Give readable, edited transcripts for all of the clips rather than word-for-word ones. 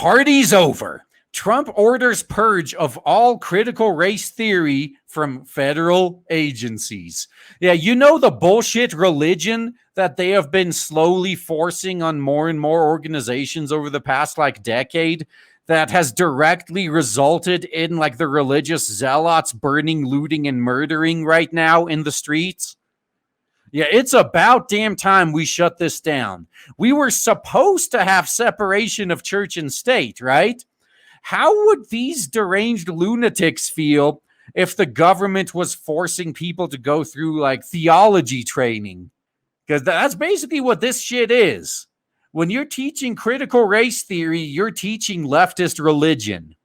Party's over. Trump orders purge of all critical race theory from federal agencies. Yeah, you know the bullshit religion that they have been slowly forcing on more and more organizations over the past decade that has directly resulted in the religious zealots burning, looting, and murdering right now in the streets? Yeah, it's about damn time we shut this down. We were supposed to have separation of church and state, right? How would these deranged lunatics feel if the government was forcing people to go through theology training? Because that's basically what this shit is. When you're teaching critical race theory, you're teaching leftist religion.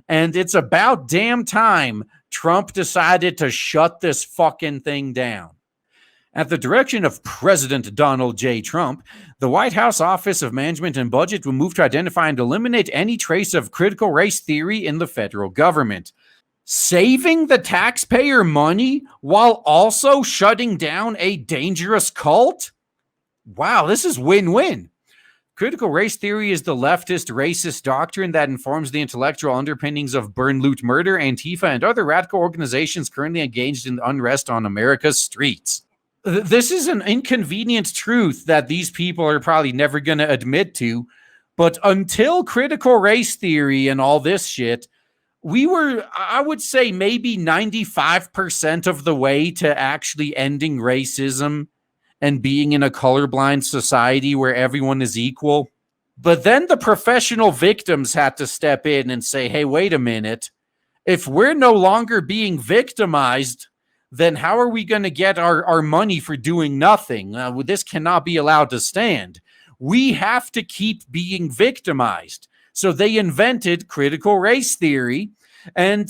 And it's about damn time Trump decided to shut this fucking thing down. At the direction of President Donald J. Trump, the White House Office of Management and Budget will move to identify and eliminate any trace of critical race theory in the federal government, saving the taxpayer money while also shutting down a dangerous cult? Wow, this is win-win. Critical race theory is the leftist racist doctrine that informs the intellectual underpinnings of burn, loot, murder, Antifa, and other radical organizations currently engaged in unrest on America's streets. This is an inconvenient truth that these people are probably never going to admit to, but until critical race theory and all this shit, we were, I would say, maybe 95% of the way to actually ending racism and being in a colorblind society where everyone is equal. But then the professional victims had to step in and say, hey, wait a minute. If we're no longer being victimized, then how are we going to get our money for doing nothing? This cannot be allowed to stand. We have to keep being victimized. So they invented critical race theory, and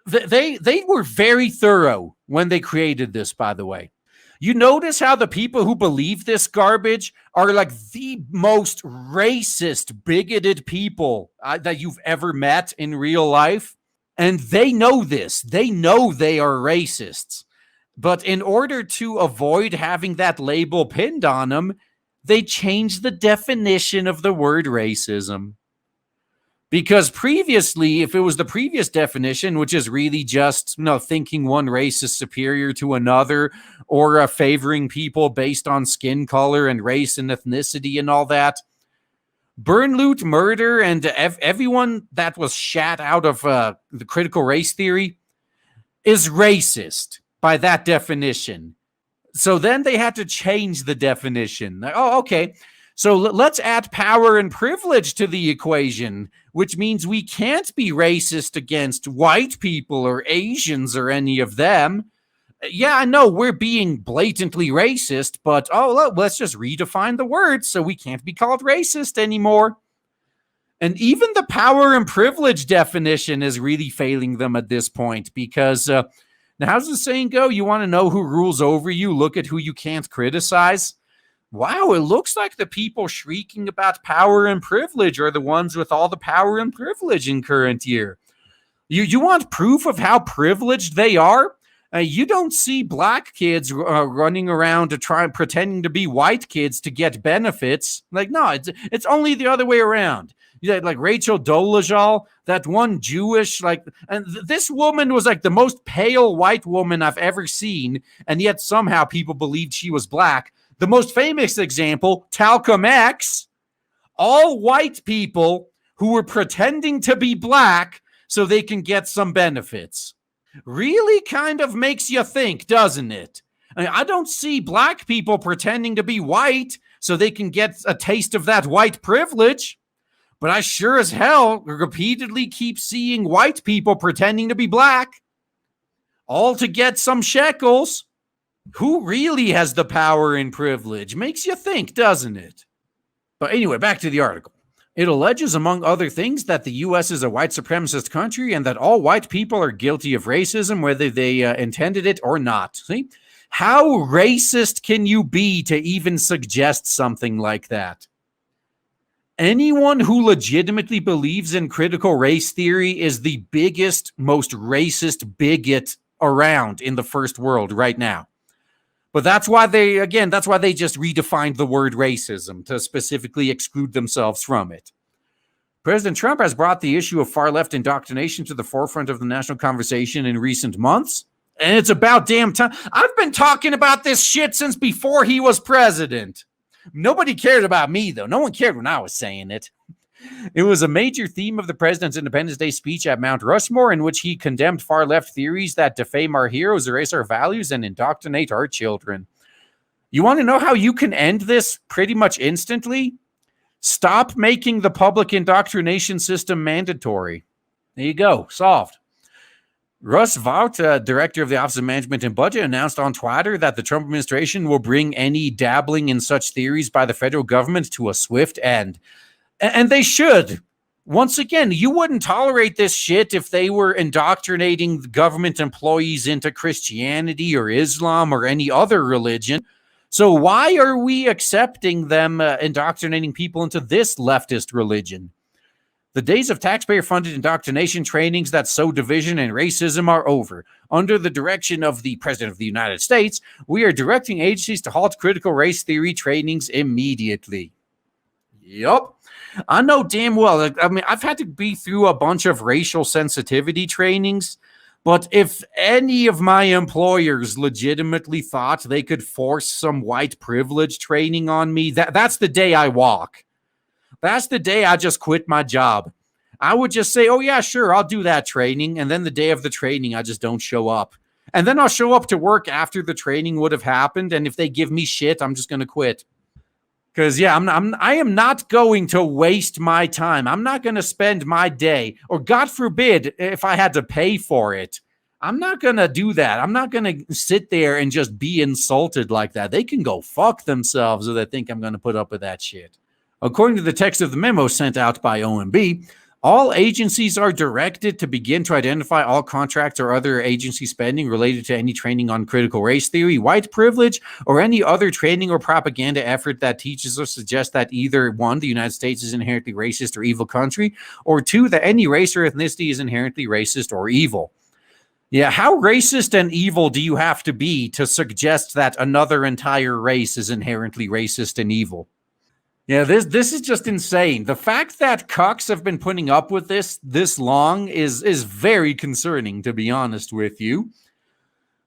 they were very thorough when they created this, by the way. You notice how the people who believe this garbage are the most racist, bigoted people that you've ever met in real life. And they know this. They know they are racists. But in order to avoid having that label pinned on them, they changed the definition of the word racism. Because previously, if it was the previous definition, which is really just thinking one race is superior to another, or favoring people based on skin color and race and ethnicity and all that, burn, loot, murder, and everyone that was shat out of the critical race theory is racist by that definition. So then they had to change the definition. Oh, okay. So let's add power and privilege to the equation, which means we can't be racist against white people or Asians or any of them. Yeah, I know we're being blatantly racist, but let's just redefine the word so we can't be called racist anymore. And even the power and privilege definition is really failing them at this point because, now how's the saying go? You want to know who rules over you? Look at who you can't criticize. Wow, it looks like the people shrieking about power and privilege are the ones with all the power and privilege in current year. You want proof of how privileged they are? You don't see black kids running around to pretending to be white kids to get benefits. No, it's only the other way around. Like Rachel Dolezal, that one Jewish, and this woman was the most pale white woman I've ever seen, and yet somehow people believed she was black. The most famous example, Talcum X, all white people who were pretending to be black so they can get some benefits. Really kind of makes you think, doesn't it? I don't see black people pretending to be white so they can get a taste of that white privilege, but I sure as hell repeatedly keep seeing white people pretending to be black, all to get some shekels. Who really has the power and privilege? Makes you think, doesn't it? But anyway, back to the article. It alleges, among other things, that the U.S. is a white supremacist country and that all white people are guilty of racism, whether they intended it or not. See? How racist can you be to even suggest something like that? Anyone who legitimately believes in critical race theory is the biggest, most racist bigot around in the first world right now. But that's why they just redefined the word racism to specifically exclude themselves from it. President Trump has brought the issue of far-left indoctrination to the forefront of the national conversation in recent months. And it's about damn time. I've been talking about this shit since before he was president. Nobody cared about me, though. No one cared when I was saying it. It was a major theme of the president's Independence Day speech at Mount Rushmore, in which he condemned far-left theories that defame our heroes, erase our values, and indoctrinate our children. You want to know how you can end this pretty much instantly? Stop making the public indoctrination system mandatory. There you go. Solved. Russ Vought, director of the Office of Management and Budget, announced on Twitter that the Trump administration will bring any dabbling in such theories by the federal government to a swift end. And they should. Once again, you wouldn't tolerate this shit if they were indoctrinating government employees into Christianity or Islam or any other religion. So why are we accepting them indoctrinating people into this leftist religion? The days of taxpayer-funded indoctrination trainings that sow division and racism are over. Under the direction of the President of the United States, we are directing agencies to halt critical race theory trainings immediately. Yup. I know damn well. I mean, I've had to be through a bunch of racial sensitivity trainings, but if any of my employers legitimately thought they could force some white privilege training on me, that's the day I walk. That's the day I just quit my job. I would just say, oh, yeah, sure, I'll do that training. And then the day of the training, I just don't show up. And then I'll show up to work after the training would have happened. And if they give me shit, I'm just going to quit. Because, yeah, I am not going to waste my time. I'm not going to spend my day, or God forbid, if I had to pay for it, I'm not going to do that. I'm not going to sit there and just be insulted like that. They can go fuck themselves if they think I'm going to put up with that shit. According to the text of the memo sent out by OMB, all agencies are directed to begin to identify all contracts or other agency spending related to any training on critical race theory, white privilege, or any other training or propaganda effort that teaches or suggests that either, one, the United States is inherently racist or evil country, or two, that any race or ethnicity is inherently racist or evil. Yeah, how racist and evil do you have to be to suggest that another entire race is inherently racist and evil? Yeah, this is just insane. The fact that cucks have been putting up with this long is very concerning, to be honest with you.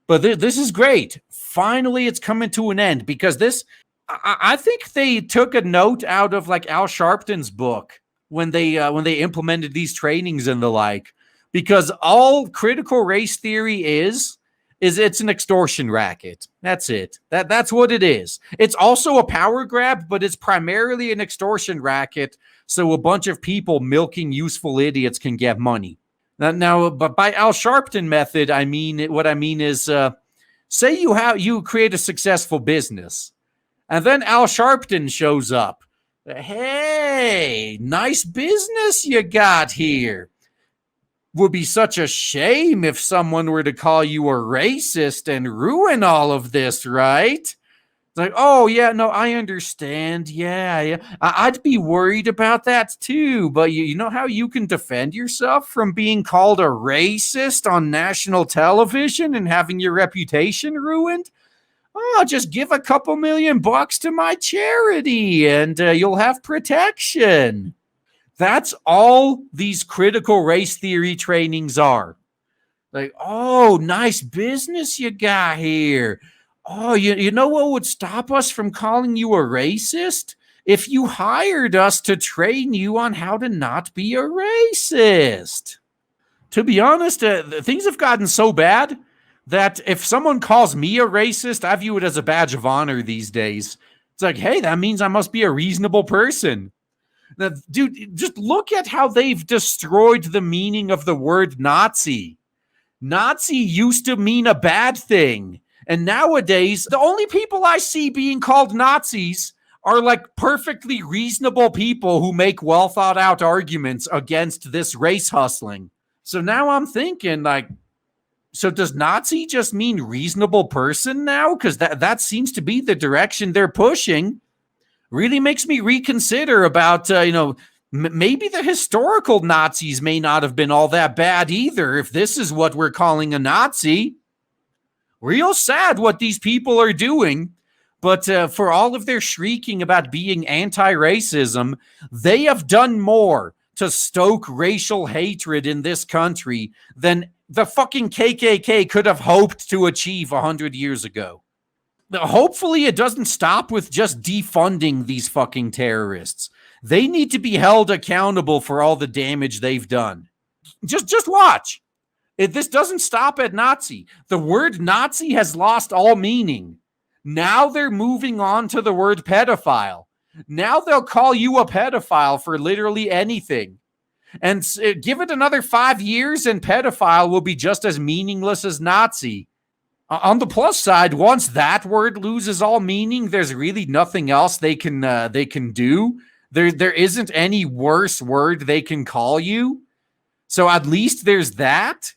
But this is great. Finally, it's coming to an end, because I think they took a note out of like Al Sharpton's book when they implemented these trainings and the like, because all critical race theory is it's an extortion racket. That's it. That's what it is. It's also a power grab, but it's primarily an extortion racket, so a bunch of people milking useful idiots can get money. Now, but by Al Sharpton method, what I mean is, say you create a successful business, and then Al Sharpton shows up. Hey, nice business you got here. Would be such a shame if someone were to call you a racist and ruin all of this, right? It's like, oh, yeah, no, I understand. Yeah. I'd be worried about that too. But you know how you can defend yourself from being called a racist on national television and having your reputation ruined? Oh, just give a couple $1 million to my charity and you'll have protection. That's all these critical race theory trainings are. Like, oh, nice business you got here. Oh, you know what would stop us from calling you a racist? If you hired us to train you on how to not be a racist. To be honest, things have gotten so bad that if someone calls me a racist, I view it as a badge of honor these days. It's like, hey, that means I must be a reasonable person. Now, dude, just look at how they've destroyed the meaning of the word Nazi. Nazi used to mean a bad thing. And nowadays, the only people I see being called Nazis are like perfectly reasonable people who make well thought out arguments against this race hustling. So now I'm thinking, like, so does Nazi just mean reasonable person now? Because that seems to be the direction they're pushing. Really makes me reconsider about, maybe the historical Nazis may not have been all that bad either, if this is what we're calling a Nazi. Real sad what these people are doing, but for all of their shrieking about being anti-racism, they have done more to stoke racial hatred in this country than the fucking KKK could have hoped to achieve 100 years ago. Hopefully it doesn't stop with just defunding these fucking terrorists. They need to be held accountable for all the damage they've done. Just watch. This doesn't stop at Nazi. The word Nazi has lost all meaning. Now they're moving on to the word pedophile. Now they'll call you a pedophile for literally anything. And give it another 5 years and pedophile will be just as meaningless as Nazi. On the plus side, once that word loses all meaning, there's really nothing else they can do. There isn't any worse word they can call you. So at least there's that.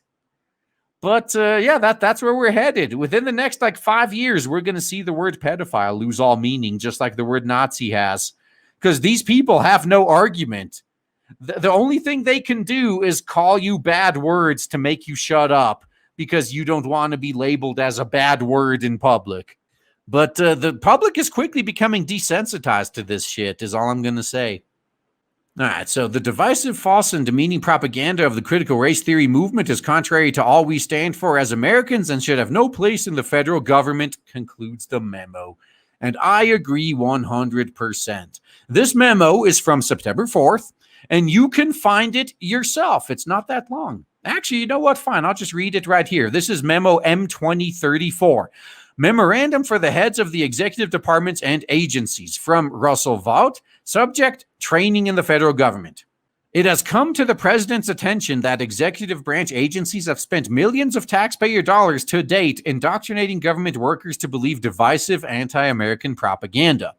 But that's where we're headed. Within the next 5 years, we're going to see the word pedophile lose all meaning, just like the word Nazi has. Because these people have no argument. The only thing they can do is call you bad words to make you shut up because you don't want to be labeled as a bad word in public. But the public is quickly becoming desensitized to this shit, is all I'm going to say. All right, so the divisive, false, and demeaning propaganda of the critical race theory movement is contrary to all we stand for as Americans and should have no place in the federal government, concludes the memo. And I agree 100%. This memo is from September 4th, and you can find it yourself. It's not that long. Actually, you know what? Fine, I'll just read it right here. This is memo M2034. Memorandum for the heads of the executive departments and agencies from Russell Vought. Subject, training in the federal government. It has come to the president's attention that executive branch agencies have spent millions of taxpayer dollars to date indoctrinating government workers to believe divisive anti-American propaganda.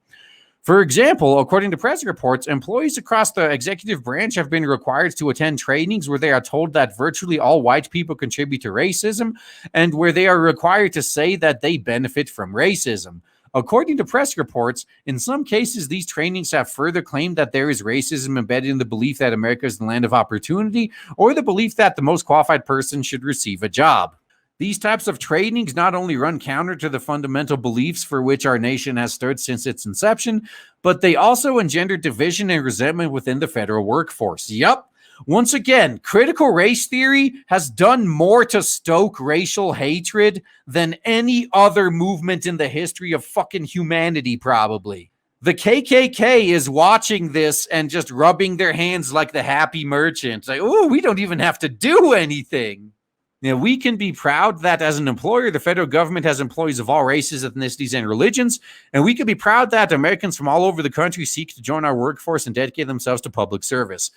For example, according to press reports, employees across the executive branch have been required to attend trainings where they are told that virtually all white people contribute to racism and where they are required to say that they benefit from racism. According to press reports, in some cases, these trainings have further claimed that there is racism embedded in the belief that America is the land of opportunity or the belief that the most qualified person should receive a job. These types of trainings not only run counter to the fundamental beliefs for which our nation has stood since its inception, but they also engender division and resentment within the federal workforce. Yup. Once again, critical race theory has done more to stoke racial hatred than any other movement in the history of fucking humanity, probably. The KKK is watching this and just rubbing their hands like the happy merchants. Like, oh, we don't even have to do anything. Now, we can be proud that as an employer, the federal government has employees of all races, ethnicities, and religions. And we can be proud that Americans from all over the country seek to join our workforce and dedicate themselves to public service.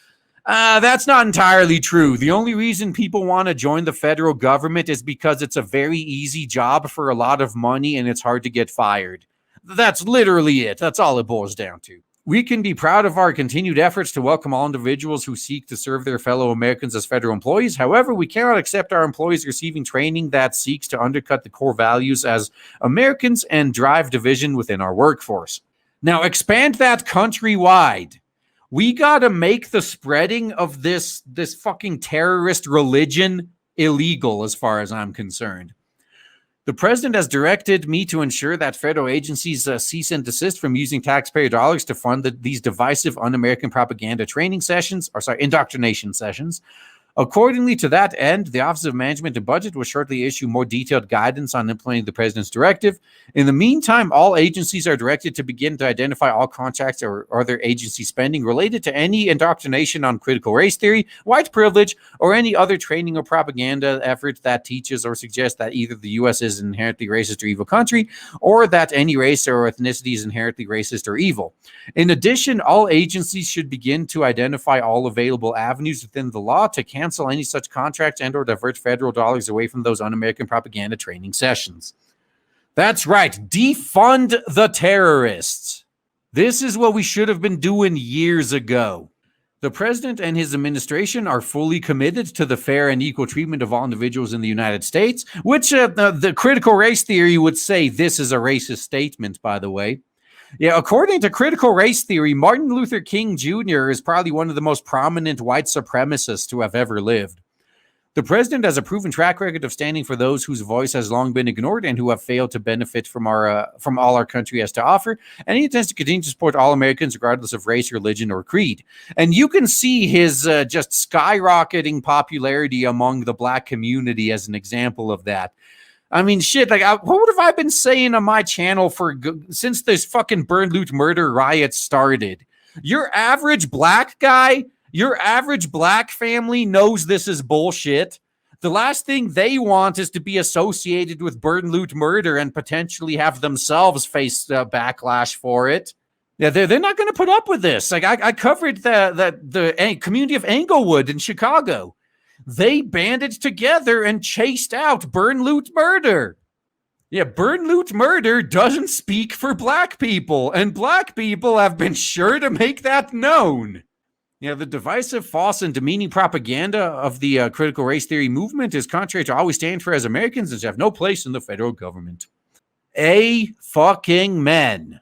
That's not entirely true. The only reason people want to join the federal government is because it's a very easy job for a lot of money and it's hard to get fired. That's literally it. That's all it boils down to. We can be proud of our continued efforts to welcome all individuals who seek to serve their fellow Americans as federal employees. However, we cannot accept our employees receiving training that seeks to undercut the core values as Americans and drive division within our workforce. Now, expand that countrywide. We got to make the spreading of this fucking terrorist religion illegal as far as I'm concerned. The president has directed me to ensure that federal agencies cease and desist from using taxpayer dollars to fund these divisive un-American propaganda indoctrination sessions. Accordingly to that end, the Office of Management and Budget will shortly issue more detailed guidance on implementing the president's directive. In the meantime, all agencies are directed to begin to identify all contracts or other agency spending related to any indoctrination on critical race theory, white privilege, or any other training or propaganda effort that teaches or suggests that either the U.S. is an inherently racist or evil country, or that any race or ethnicity is inherently racist or evil. In addition, all agencies should begin to identify all available avenues within the law to cancel any such contracts and or divert federal dollars away from those un-American propaganda training sessions. That's right. Defund the terrorists. This is what we should have been doing years ago. The president and his administration are fully committed to the fair and equal treatment of all individuals in the United States, which the critical race theory would say this is a racist statement, by the way. Yeah, according to critical race theory, Martin Luther King Jr. is probably one of the most prominent white supremacists to have ever lived. The president has a proven track record of standing for those whose voice has long been ignored and who have failed to benefit from all our country has to offer. And he intends to continue to support all Americans, regardless of race, religion, or creed. And you can see his just skyrocketing popularity among the black community as an example of that. I mean, shit, like, what have I been saying on my channel since this fucking burn, loot, murder riot started? Your average black guy, your average black family knows this is bullshit. The last thing they want is to be associated with burn, loot, murder and potentially have themselves face backlash for it. Yeah, they're not going to put up with this. Like, I covered the community of Englewood in Chicago. They banded together and chased out burn, loot, murder. Yeah, burn, loot, murder doesn't speak for black people, and black people have been sure to make that known. Yeah, the divisive, false, and demeaning propaganda of the critical race theory movement is contrary to all we stand for as Americans and have no place in the federal government. Fucking men.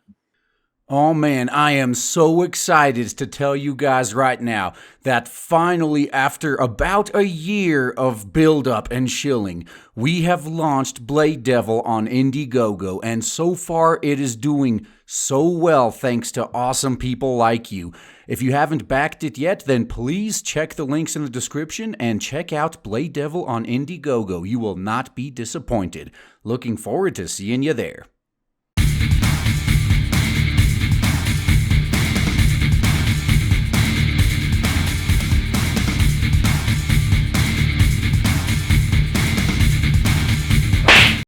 Oh man, I am so excited to tell you guys right now that finally, after about a year of build-up and shilling, we have launched Blade Devil on Indiegogo, and so far it is doing so well thanks to awesome people like you. If you haven't backed it yet, then please check the links in the description and check out Blade Devil on Indiegogo. You will not be disappointed. Looking forward to seeing you there.